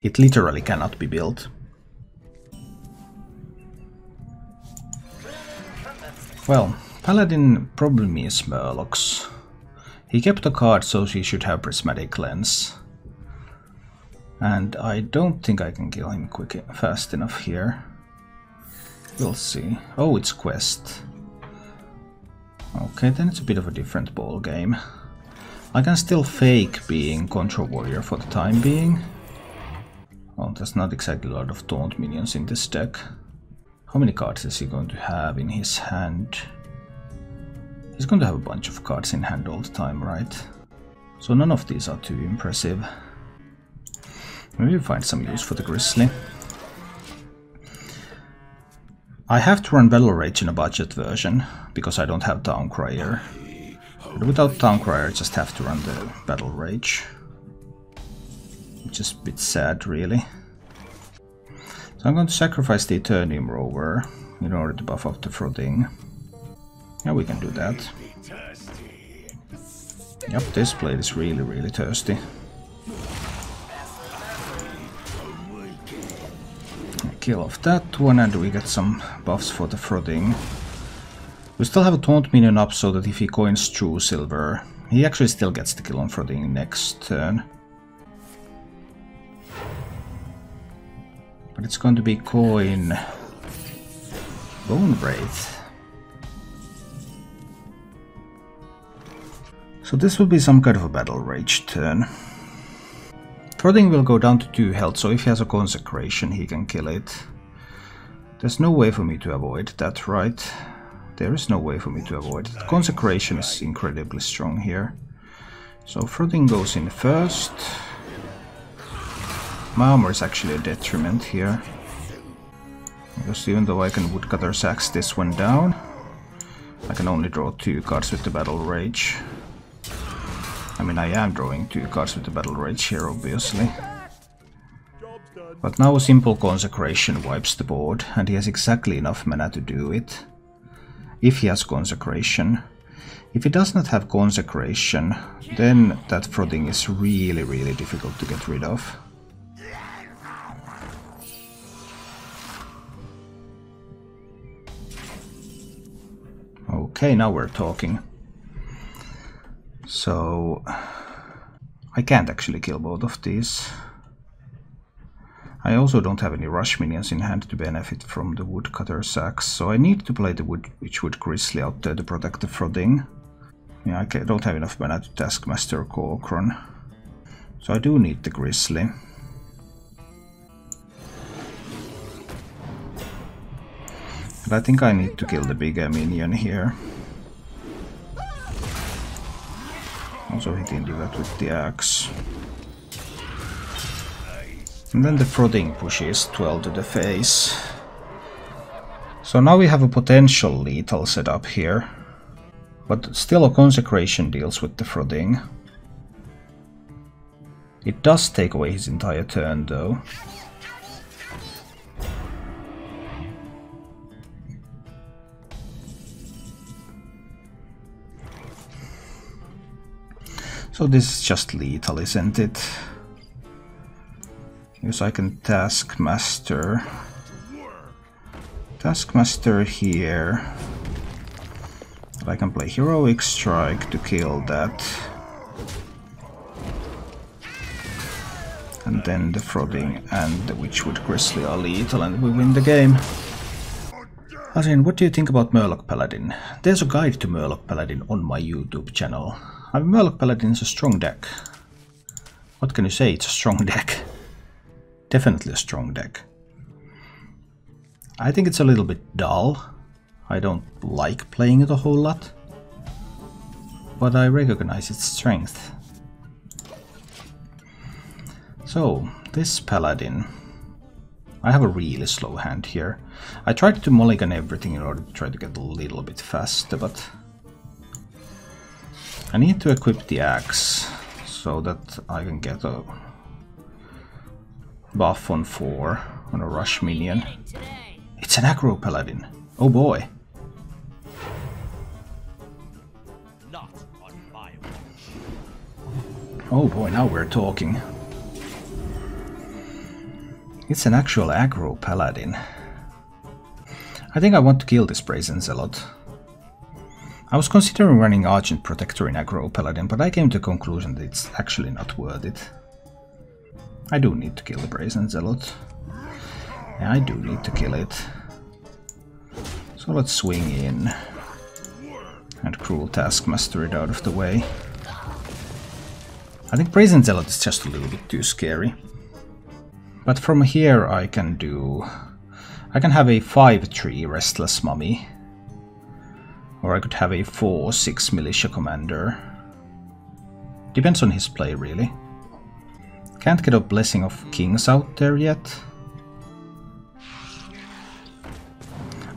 It literally cannot be built. Well, Paladin probably means Murlocs. He kept a card, so she should have Prismatic Lens. And I don't think I can kill him fast enough here. We'll see. Oh, it's Quest. Okay, then it's a bit of a different ball game. I can still fake being Control Warrior for the time being. Well, there's not exactly a lot of taunt minions in this deck. How many cards is he going to have in his hand? He's going to have a bunch of cards in hand all the time, right? So none of these are too impressive. Maybe we find some use for the Grizzly. I have to run Battle Rage in a budget version, because I don't have Town Crier. But without Town Crier I just have to run the Battle Rage. Which is a bit sad, really. So I'm going to sacrifice the Eternium Rover in order to buff up the Frothing. Yeah, we can do that. Yep, this blade is really thirsty. Kill off that one and we get some buffs for the Frothing. We still have a taunt minion up so that if he coins True Silver, he actually still gets the kill on Frothing next turn. But it's going to be coin Bone Wraith. So this will be some kind of a Battle Rage turn. Frothing will go down to 2 health, so if he has a Consecration he can kill it. There's no way for me to avoid that, right? There is no way for me to avoid it. Consecration is incredibly strong here. So Frothing goes in first. My armor is actually a detriment here. Because even though I can Woodcutter's Axe this one down, I can only draw 2 cards with the Battle Rage. I mean, I am drawing 2 cards with the Battle Rage here, obviously. But now a simple Consecration wipes the board, and he has exactly enough mana to do it. If he has Consecration. If he does not have Consecration, then that Frothing is really difficult to get rid of. Okay, now we're talking. So I can't actually kill both of these. I also don't have any rush minions in hand to benefit from the Woodcutter's Axe, so I need to play the Witchwood Grizzly out there to protect the Frothing. Yeah, I don't have enough mana to Taskmaster Corcoran, so I do need the Grizzly. But I think I need to kill the bigger minion here. Also hitting that with the axe. And then the Frothing pushes 12 to the face. So now we have a potential lethal setup here. But still a Consecration deals with the Frothing. It does take away his entire turn though. So this is just lethal, isn't it? Because I can Taskmaster here. I can play Heroic Strike to kill that. And then the Frothing and the Witchwood Grizzly are lethal and we win the game. Adrian, what do you think about Murloc Paladin? There's a guide to Murloc Paladin on my YouTube channel. I mean, Murloc Paladin is a strong deck. What can you say? It's a strong deck. Definitely a strong deck. I think it's a little bit dull. I don't like playing it a whole lot. But I recognize its strength. So, this Paladin. I have a really slow hand here. I tried to mulligan everything in order to try to get a little bit faster, but I need to equip the axe so that I can get a buff on 4 on a rush minion. It's an aggro paladin. Oh boy. Oh boy, now we're talking. It's an actual aggro paladin. I think I want to kill this Brazen Zealot. I was considering running Argent Protector in aggro paladin, but I came to the conclusion that it's actually not worth it. I do need to kill the Brazen Zealot. Yeah, I do need to kill it. So let's swing in and Cruel Taskmaster it out of the way. I think Brazen Zealot is just a little bit too scary. But from here I can have a 5-3 Restless Mummy. Or I could have a 4-6 Militia Commander. Depends on his play, really. Can't get a Blessing of Kings out there yet.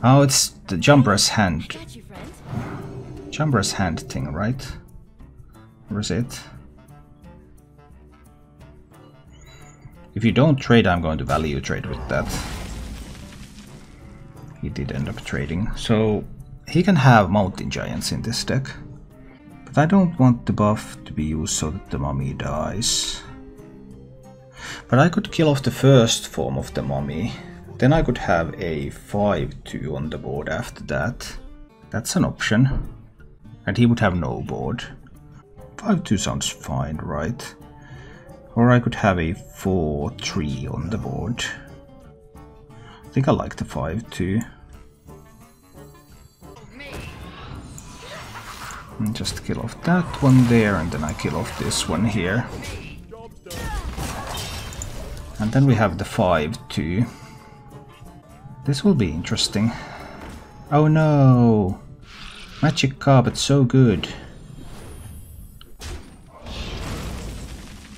Oh, it's the Jumbra's Hand. Jumbra's Hand thing, right? Or is it? If you don't trade, I'm going to value trade with that. He did end up trading. So he can have Mountain Giants in this deck. But I don't want the buff to be used so that the mummy dies. But I could kill off the first form of the mummy. Then I could have a 5-2 on the board after that. That's an option. And he would have no board. 5-2 sounds fine, right? Or I could have a 4-3 on the board. I think I like the 5-2. And just kill off that one there, and then I kill off this one here. And then we have the 5-2. This will be interesting. Oh no! Magic Carpet, so good.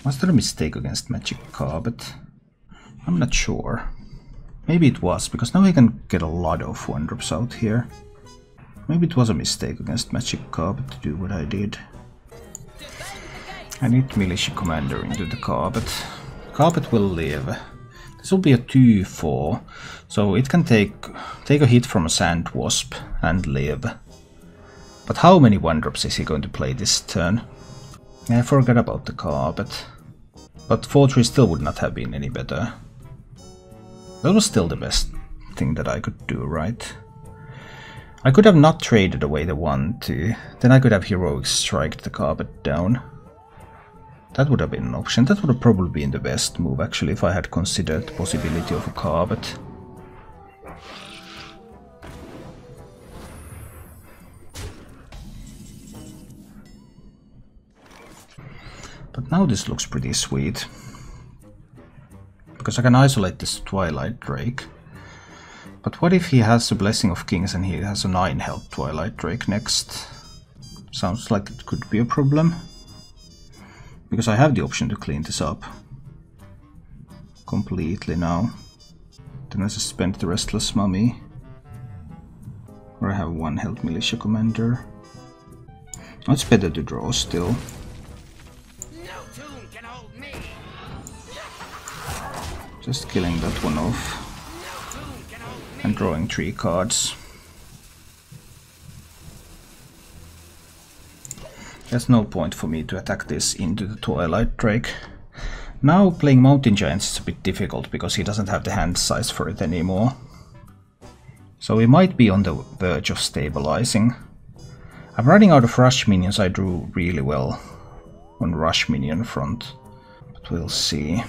Was there a mistake against Magic Carpet? I'm not sure. Maybe it was, because now we can get a lot of 1-drops out here. Maybe it was a mistake against Magic Carpet to do what I did. I need Militia Commander into the Carpet. Carpet will live. This will be a 2-4, so it can take a hit from a Sand Wasp and live. But how many 1-drops is he going to play this turn? I forgot about the Carpet. But 4-3 still would not have been any better. That was still the best thing that I could do, right? I could have not traded away the 1-2, then I could have Heroic Strike the Carpet down. That would have been an option. That would have probably been the best move, actually, if I had considered the possibility of a Carpet. But now this looks pretty sweet. Because I can isolate this Twilight Drake. But what if he has a Blessing of Kings and he has a 9 health Twilight Drake next? Sounds like it could be a problem. Because I have the option to clean this up completely now. Then I just spend the Restless Mummy. Or I have 1 health Militia Commander. Oh, it's better to draw still. Just killing that one off. And drawing 3 cards. There's no point for me to attack this into the Twilight Drake. Now playing Mountain Giants is a bit difficult because he doesn't have the hand size for it anymore. So we might be on the verge of stabilizing. I'm running out of Rush minions. I drew really well on Rush minion front. But we'll see.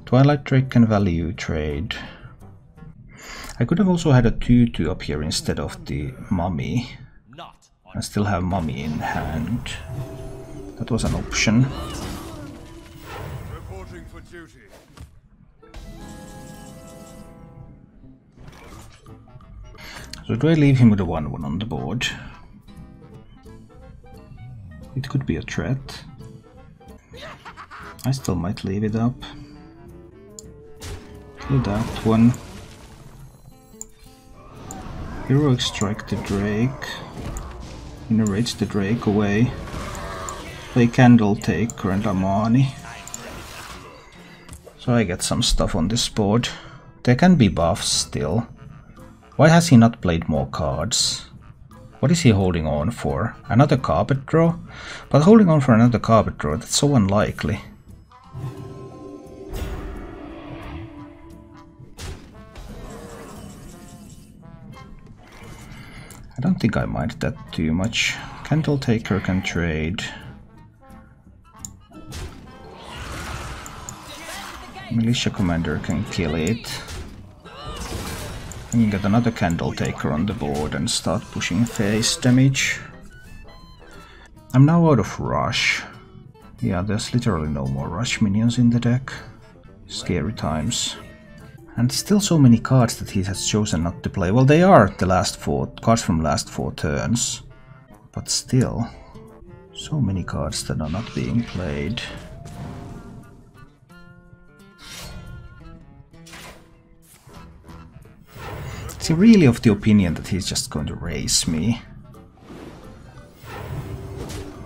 Twilight Drake can value trade. I could have also had a 2-2 up here instead of the Mummy. I still have Mummy in hand. That was an option. Reporting for duty. So do I leave him with a 1-1 on the board? It could be a threat. I still might leave it up. Kill that one. Heroic Strike the Drake. Innervates the Drake away. Play Candle Taker and Amani. So I get some stuff on this board. There can be buffs still. Why has he not played more cards? What is he holding on for? Another Carpet Draw? But holding on for another Carpet Draw, that's so unlikely. don't think I mind that too much. Candle Taker can trade. Militia Commander can kill it. I can get another Candle Taker on the board and start pushing face damage. I'm now out of Rush. Yeah, there's literally no more Rush minions in the deck. Scary times. And still so many cards that he has chosen not to play. Well, they are the last 4 cards from last 4 turns. But still, so many cards that are not being played. Is he really of the opinion that he's just going to race me?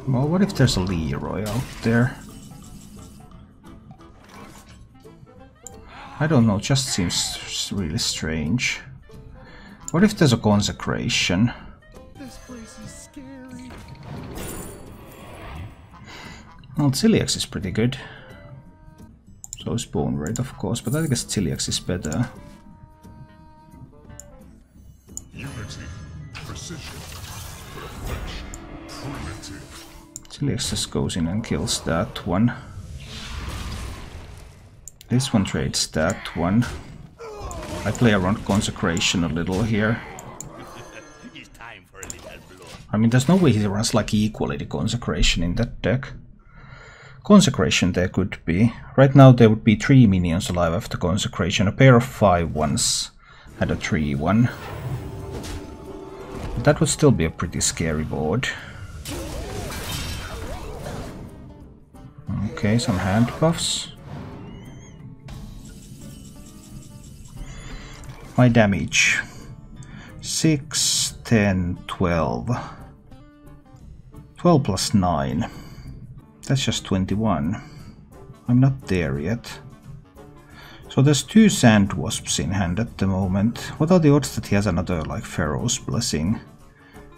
Well, what if there's a Leroy out there? I don't know, just seems really strange. What if there's a Consecration? This place is scary. Well, Ciliax is pretty good. So is Bone Rate, of course, but I guess Ciliax is better. Unity, precision, perfection, primitive. Ciliax just goes in and kills that one. This one trades that one. I play around Consecration a little here. I mean, there's no way he runs like equally the Consecration in that deck. Consecration there could be. Right now there would be 3 minions alive after Consecration. A pair of 5/1s and a 3/1. That would still be a pretty scary board. Okay, some hand buffs. My damage. 6, 10, 12. 12 plus 9. That's just 21. I'm not there yet. So there's 2 Sand Wasps in hand at the moment. What are the odds that he has another, like, Pharaoh's Blessing?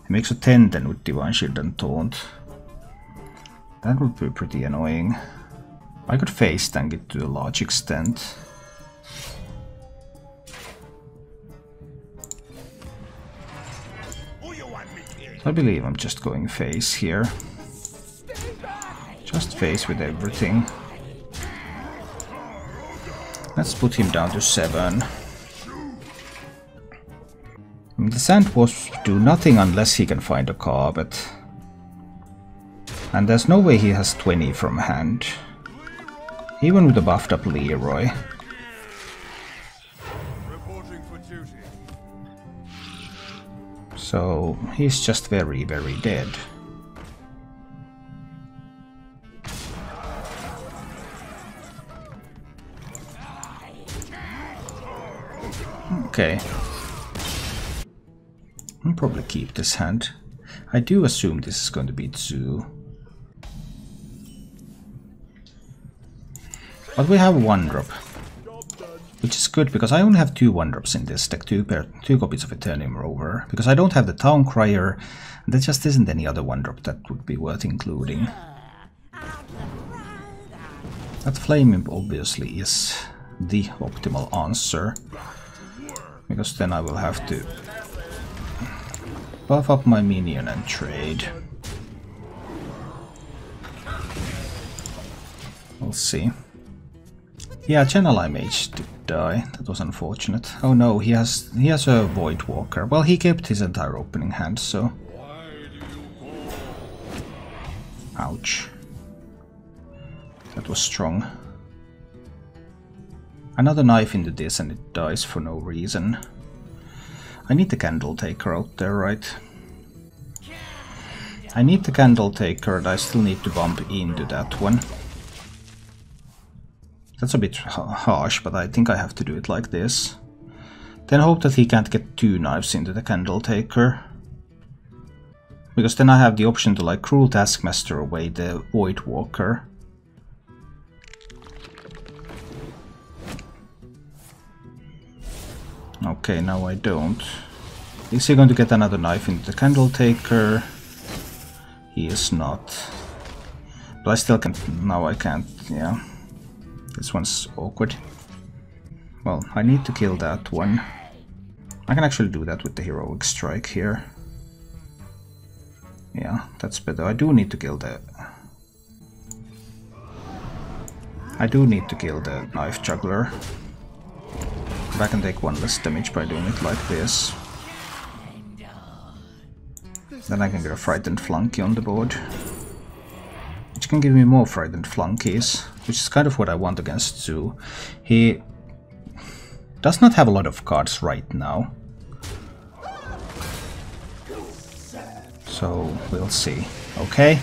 He makes a 10 then with Divine Shield and Taunt. That would be pretty annoying. I could face tank it to a large extent. I believe I'm just going face here. Just face with everything. Let's put him down to 7. The Sand Wasps do nothing unless he can find a carpet. And there's no way he has 20 from hand. Even with a buffed up Leroy. Reporting for duty. So he's just very, very dead. Okay. I'll probably keep this hand. I do assume this is going to be Zoo. But we have 1-drop. Which is good, because I only have 2 1-drops in this deck, 2 copies of Eternium Rover. Because I don't have the Town Crier, and there just isn't any other 1-drop that would be worth including. That Flame Imp obviously is the optimal answer. Because then I will have to buff up my minion and trade. We'll see. Yeah, Channel Eye Mage did die. That was unfortunate. Oh no, he has a Void Walker. Well, he kept his entire opening hand, so... Ouch. That was strong. Another knife into this and it dies for no reason. I need the Candle Taker out there, right? I need the Candle Taker and I still need to bump into that one. That's a bit harsh, but I think I have to do it like this. Then hope that he can't get 2 knives into the Candle Taker. Because then I have the option to, like, Cruel Taskmaster away the Void Walker. Okay, now I don't. Is he going to get another knife into the Candle Taker? He is not. But I still can't. Now I can't, yeah. This one's awkward. Well, I need to kill that one. I can actually do that with the Heroic Strike here. Yeah, that's better. I do need to kill the... I do need to kill the knife juggler. But I can take one less damage by doing it like this. Then I can get a frightened flunky on the board. Which can give me more frightened flunkies. Which is kind of what I want against Zoo. He does not have a lot of cards right now. So we'll see. Okay.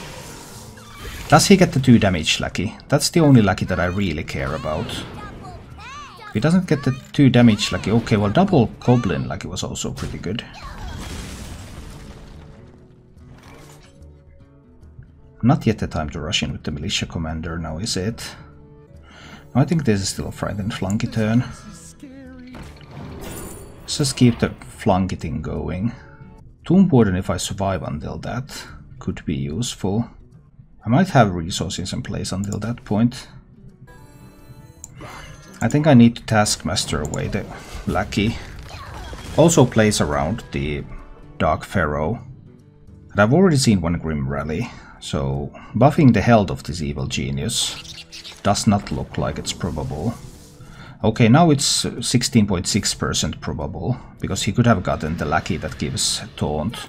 Does he get the 2 damage lucky? That's the only lucky that I really care about. If he doesn't get the 2 damage lucky, okay, well double goblin lucky was also pretty good. Not yet the time to rush in with the militia commander now, is it? No, I think this is still a frightened flunky turn. Let's just keep the flunky thing going. Tomb Warden, if I survive until that, could be useful. I might have resources in place until that point. I think I need to Taskmaster away the lackey. Also plays around the Dark Pharaoh. And I've already seen one Grim Rally, so buffing the health of this evil genius does not look like it's probable. Okay, now it's 16.6% probable, because he could have gotten the lackey that gives taunt.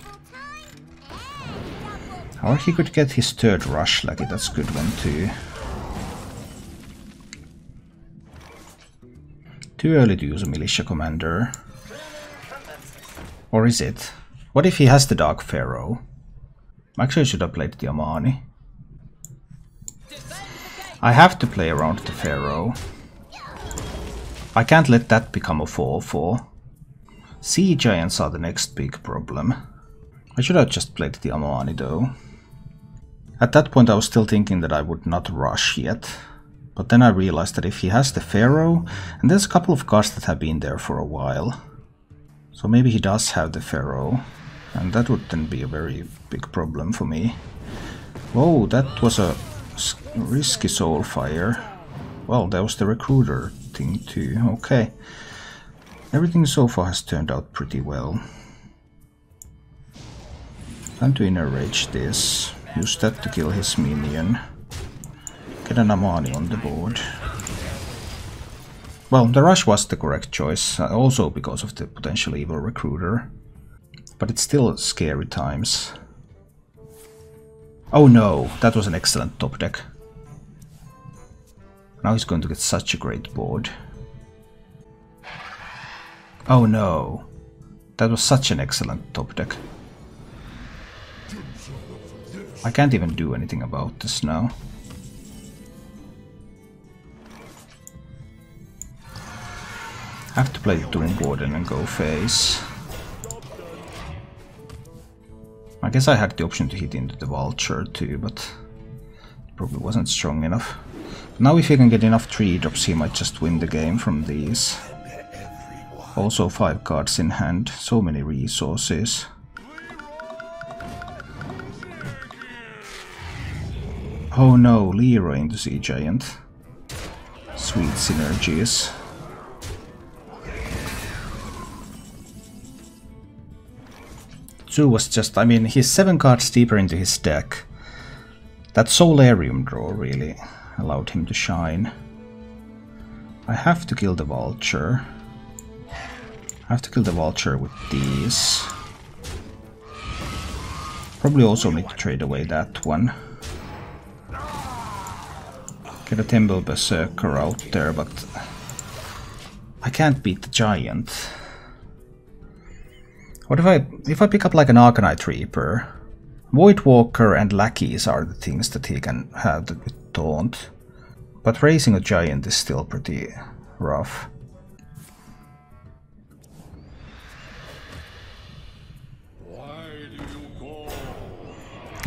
Or he could get his 3rd rush lucky, that's a good one too. Too early to use a militia commander. Or is it? What if he has the Dark Pharaoh? Actually I should have played the Amani. I have to play around the Pharaoh. I can't let that become a 4-4. Sea Giants are the next big problem. I should have just played the Amani though. At that point I was still thinking that I would not rush yet. But then I realized that if he has the Pharaoh, and there's a couple of cards that have been there for a while. So maybe he does have the Pharaoh. And that would then be a very big problem for me. Whoa, that was a risky Soulfire. Well, that was the Recruiter thing too. Okay. Everything so far has turned out pretty well. Time to Inner Rage this. Use that to kill his minion. Get an Amani on the board. Well, the rush was the correct choice, also because of the potential evil Recruiter. But it's still scary times. Oh no, that was an excellent top deck. Now he's going to get such a great board. Oh no, that was such an excellent top deck. I can't even do anything about this now. I have to play the Tomb Warden and go face. I guess I had the option to hit into the Vulture too, but it probably wasn't strong enough. Now if he can get enough 3-drops, he might just win the game from these. Also 5 cards in hand, so many resources. Oh no, Leroy into Sea Giant. Sweet synergies. Zoo was just, I mean, he's 7 cards deeper into his deck. That Solarium draw really allowed him to shine. I have to kill the Vulture. I have to kill the Vulture with these. Probably also need to trade away that one. Get a Temple Berserker out there, but I can't beat the Giant. What if I pick up like an Arcanite Reaper? Voidwalker and Lackeys are the things that he can have with Taunt. But raising a Giant is still pretty rough.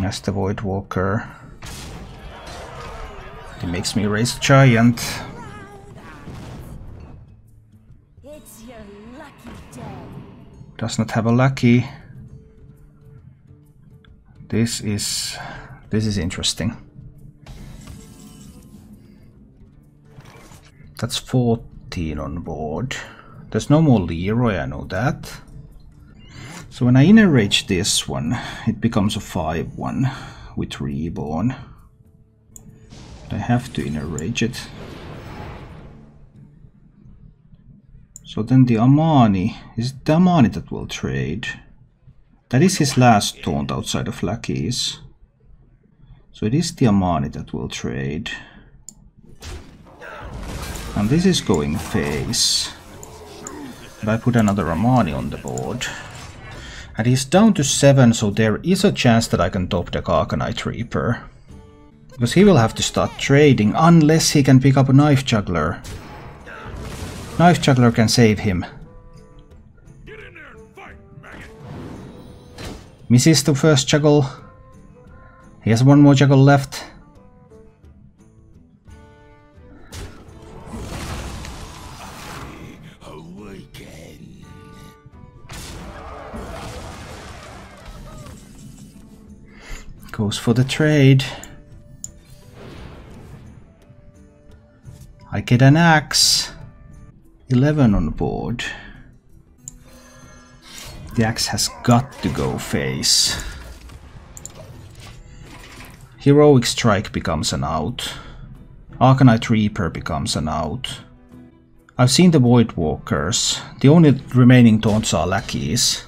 That's the Voidwalker. He makes me raise a Giant. It's your lucky day. Does not have a Lackey. This is interesting. That's 14 on board. There's no more Leroy, I know that. So when I inner rage this one, it becomes a 5/1 with Reborn. I have to inner rage it. So then the Amani, is it the Amani that will trade? That is his last taunt outside of Lackeys. So it is the Amani that will trade. And this is going face. But I put another Amani on the board. And he's down to 7, so there is a chance that I can top deck Arcanite Reaper. Because he will have to start trading unless he can pick up a Knife Juggler. Knife Juggler can save him. Get in there and fight, maggot. Misses the first juggle. He has one more juggle left. Goes for the trade. I get an axe. 11 on the board. The axe has got to go face. Heroic Strike becomes an out. Arcanite Reaper becomes an out. I've seen the Void Walkers. The only remaining taunts are Lackeys.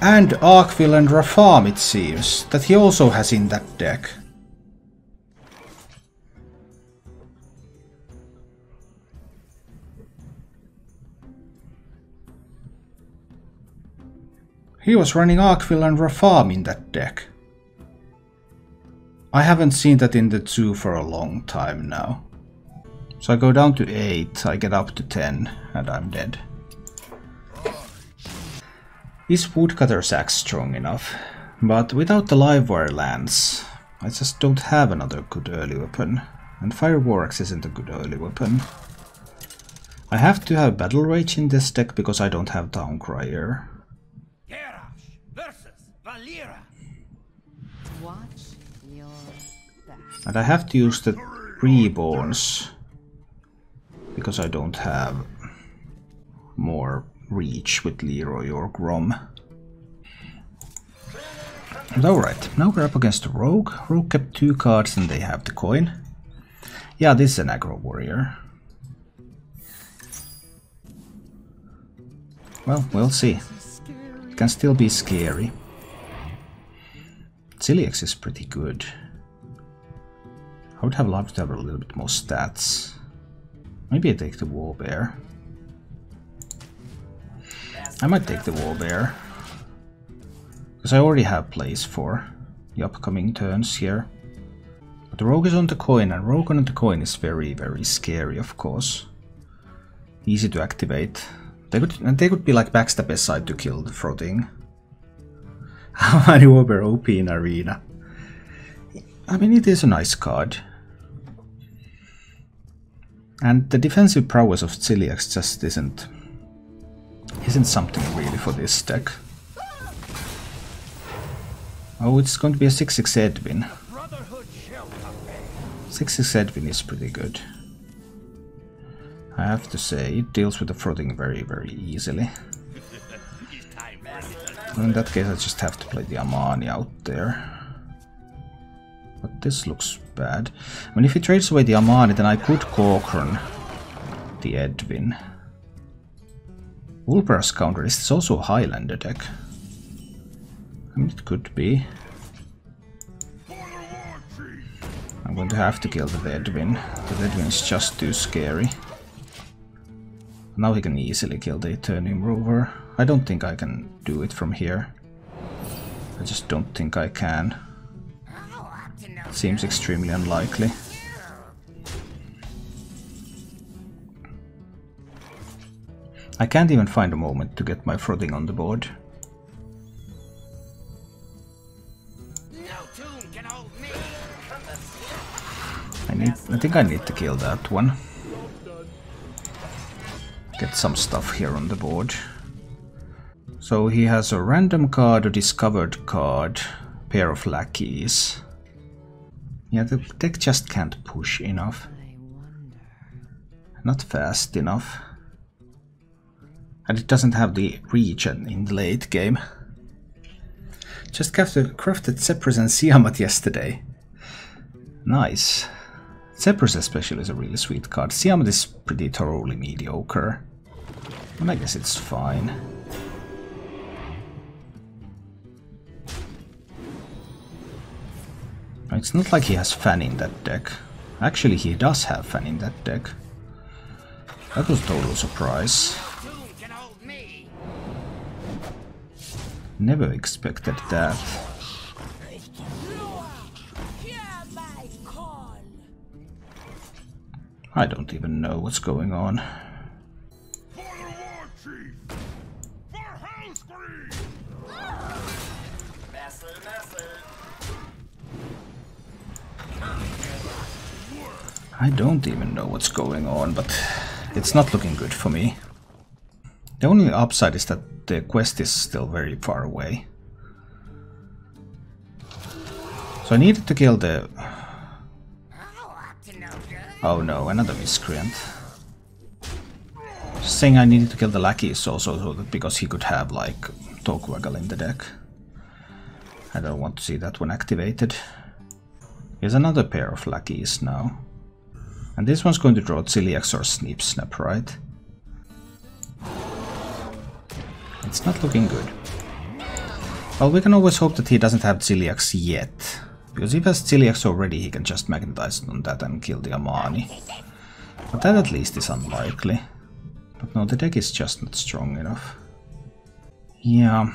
And Arkville and Rafam, it seems, that he also has in that deck. He was running Arkville and Rafam in that deck. I haven't seen that in the 2 for a long time now. So I go down to 8, I get up to 10, and I'm dead. Is Woodcutter's Axe strong enough? But without the Livewire lands, I just don't have another good early weapon. And Fire War Axe isn't a good early weapon. I have to have Battle Rage in this deck because I don't have Towncrier. And I have to use the Reborns because I don't have more reach with Leroy or Grom. And alright, now we're up against the Rogue. Rogue kept 2 cards and they have the coin. Yeah, this is an Aggro Warrior. Well, we'll see. It can still be scary. Ciliax is pretty good. I would have loved to have a little bit more stats. Maybe I take the Warbear. I might take the Warbear. Because I already have plays for the upcoming turns here. But the Rogue is on the coin, and Rogue on the coin is very, very scary, of course. Easy to activate. They could be like backstab aside to kill the Frothing. How many Warbear OP in Arena? I mean, it is a nice card. And the defensive prowess of Ciliax just isn't something really for this deck. Oh, it's going to be a 6/6 Edwin. 6/6 Edwin is pretty good. I have to say, it deals with the Frothing very, very easily. In that case, I just have to play the Amani out there. But this looks bad. I mean, if he trades away the Amani, then I could Cochrane the Edwin. Ulbra's counter is also a Highlander deck. I mean, it could be. I'm going to have to kill the Edwin. The Edwin is just too scary. Now he can easily kill the Eternium Rover. I don't think I can do it from here. I just don't think I can. Seems extremely unlikely. I can't even find a moment to get my Frothing on the board. I think I need to kill that one. Get some stuff here on the board. So he has a random card, a discovered card, pair of Lackeys. Yeah, the deck just can't push enough. Not fast enough. And it doesn't have the reach in the late game. Just crafted Zephyrus and Siamat yesterday. Nice. Zephyrus especially is a really sweet card. Siamat is pretty thoroughly mediocre. And I guess it's fine. It's not like he has Fan in that deck. Actually, he does have Fan in that deck. That was a total surprise. Never expected that. I don't even know what's going on. I don't even know what's going on, but it's not looking good for me. The only upside is that the quest is still very far away. So I needed to kill the... Oh no, another miscreant. Saying I needed to kill the lackeys also so that because he could have like Togwaggle in the deck. I don't want to see that one activated. Here's another pair of lackeys now. And this one's going to draw Ziliax or Snip Snap, right? It's not looking good. Well, we can always hope that he doesn't have Ziliax yet. Because if he has Ziliax already, he can just magnetize on that and kill the Amani. But that at least is unlikely. But no, the deck is just not strong enough. Yeah.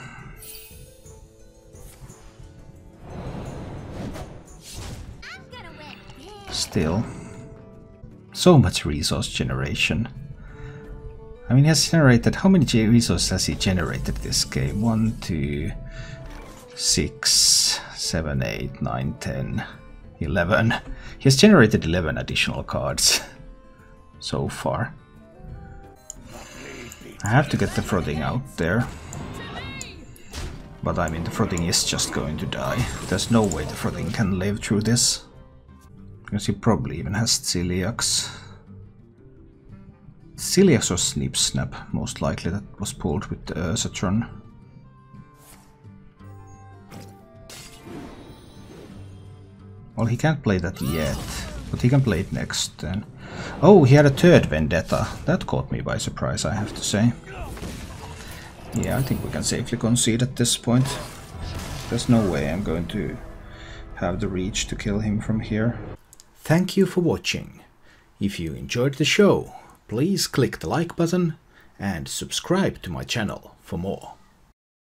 Still. So much resource generation. I mean, he has generated... How many resources has he generated this game? 1, 2, 6, 7, 8, 9, 10, 11. He has generated 11 additional cards so far. I have to get the Frothing out there. But I mean, the Frothing is just going to die. There's no way the Frothing can live through this. Because he probably even has Ziliax. Ziliax or Snip Snap, most likely, that was pulled with the Ursatron. Well, he can't play that yet, but he can play it next then. Oh, he had a third Vendetta. That caught me by surprise, I have to say. Yeah, I think we can safely concede at this point. There's no way I'm going to have the reach to kill him from here. Thank you for watching. If you enjoyed the show, please click the like button and subscribe to my channel for more.